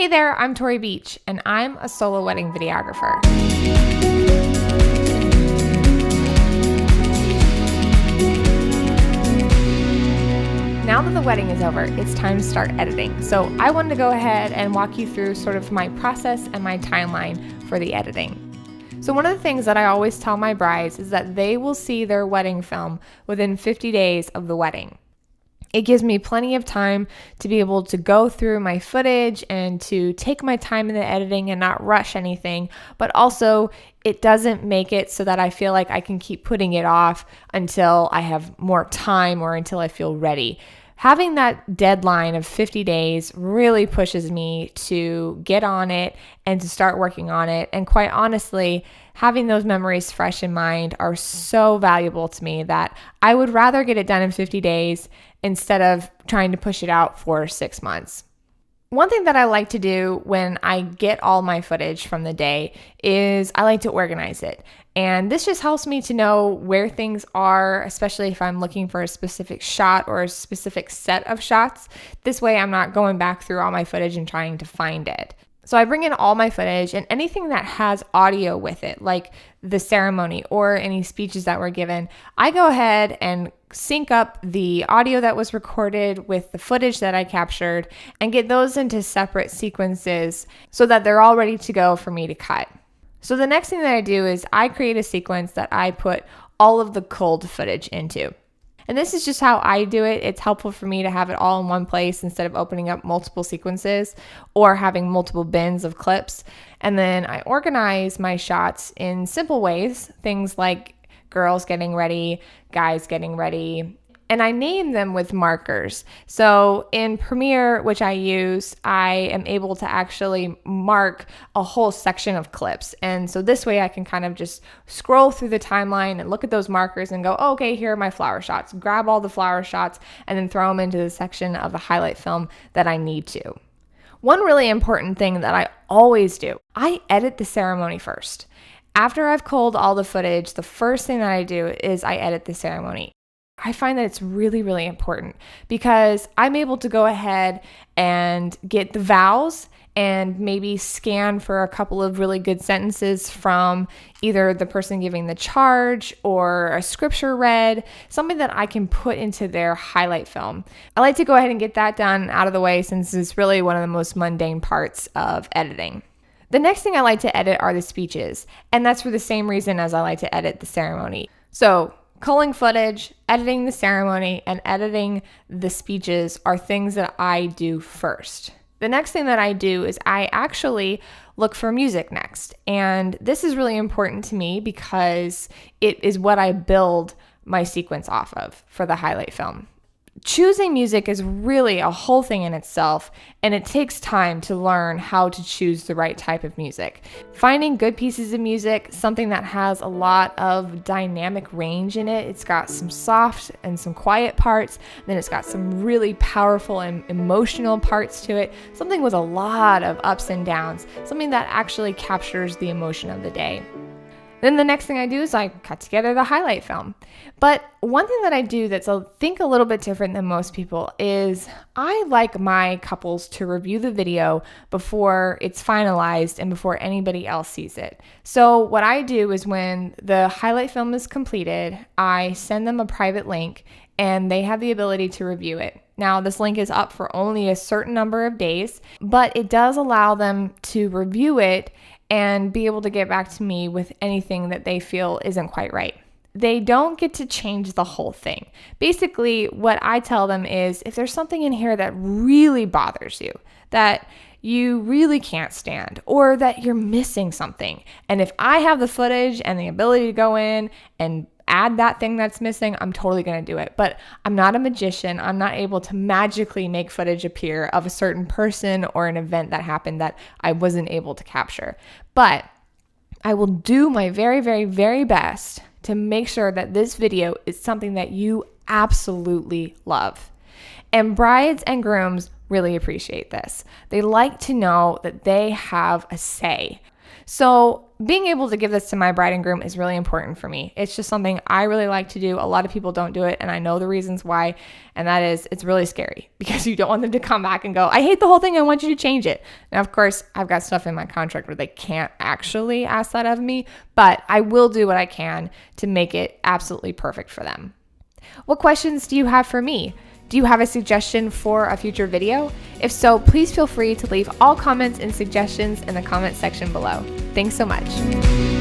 Hey there, I'm Tori Beach, and I'm a solo wedding videographer. Now that the wedding is over, it's time to start editing. So I wanted to go ahead and walk you through sort of my process and my timeline for the editing. So one of the things that I always tell my brides is that they will see their wedding film within 50 days of the wedding. It gives me plenty of time to be able to go through my footage and to take my time in the editing and not rush anything, but also it doesn't make it so that I feel like I can keep putting it off until I have more time or until I feel ready. Having that deadline of 50 days really pushes me to get on it and to start working on it. And quite honestly, having those memories fresh in mind are so valuable to me that I would rather get it done in 50 days instead of trying to push it out for 6 months. One thing that I like to do when I get all my footage from the day is I like to organize it. And this just helps me to know where things are, especially if I'm looking for a specific shot or a specific set of shots. This way I'm not going back through all my footage and trying to find it. So I bring in all my footage and anything that has audio with it, like the ceremony or any speeches that were given, I go ahead and sync up the audio that was recorded with the footage that I captured and get those into separate sequences so that they're all ready to go for me to cut. So the next thing that I do is I create a sequence that I put all of the culled footage into. And this is just how I do it. It's helpful for me to have it all in one place instead of opening up multiple sequences or having multiple bins of clips. And then I organize my shots in simple ways, things like girls getting ready, guys getting ready, and I name them with markers. So in Premiere, which I use, I am able to actually mark a whole section of clips. And so this way I can kind of just scroll through the timeline and look at those markers and go, oh, okay, here are my flower shots. Grab all the flower shots and then throw them into the section of the highlight film that I need to. One really important thing that I always do, I edit the ceremony first. After I've culled all the footage, the first thing that I do is I edit the ceremony. I find that it's really, really important because I'm able to go ahead and get the vows and maybe scan for a couple of really good sentences from either the person giving the charge or a scripture read, something that I can put into their highlight film. I like to go ahead and get that done out of the way since it's really one of the most mundane parts of editing. The next thing I like to edit are the speeches, and that's for the same reason as I like to edit the ceremony. So culling footage, editing the ceremony, and editing the speeches are things that I do first. The next thing that I do is I actually look for music next. And this is really important to me because it is what I build my sequence off of for the highlight film. Choosing music is really a whole thing in itself, and it takes time to learn how to choose the right type of music. Finding good pieces of music, something that has a lot of dynamic range in it. It's got some soft and some quiet parts, then it's got some really powerful and emotional parts to it, something with a lot of ups and downs, something that actually captures the emotion of the day. Then the next thing I do is I cut together the highlight film. But one thing that I do that's a little bit different than most people is I like my couples to review the video before it's finalized and before anybody else sees it. So what I do is when the highlight film is completed, I send them a private link and they have the ability to review it. Now, this link is up for only a certain number of days, but it does allow them to review it and be able to get back to me with anything that they feel isn't quite right. They don't get to change the whole thing. Basically, what I tell them is if there's something in here that really bothers you, that you really can't stand, or that you're missing something, and if I have the footage and the ability to go in and add that thing that's missing, I'm totally going to do it. But I'm not a magician. I'm not able to magically make footage appear of a certain person or an event that happened that I wasn't able to capture. But I will do my very, very, very best to make sure that this video is something that you absolutely love. And brides and grooms really appreciate this. They like to know that they have a say. So being able to give this to my bride and groom is really important for me. It's just something I really like to do. A lot of people don't do it, and I know the reasons why, and that is it's really scary because you don't want them to come back and go, I hate the whole thing, I want you to change it. Now, of course, I've got stuff in my contract where they can't actually ask that of me, but I will do what I can to make it absolutely perfect for them. What questions do you have for me? Do you have a suggestion for a future video? If so, please feel free to leave all comments and suggestions in the comment section below. Thanks so much.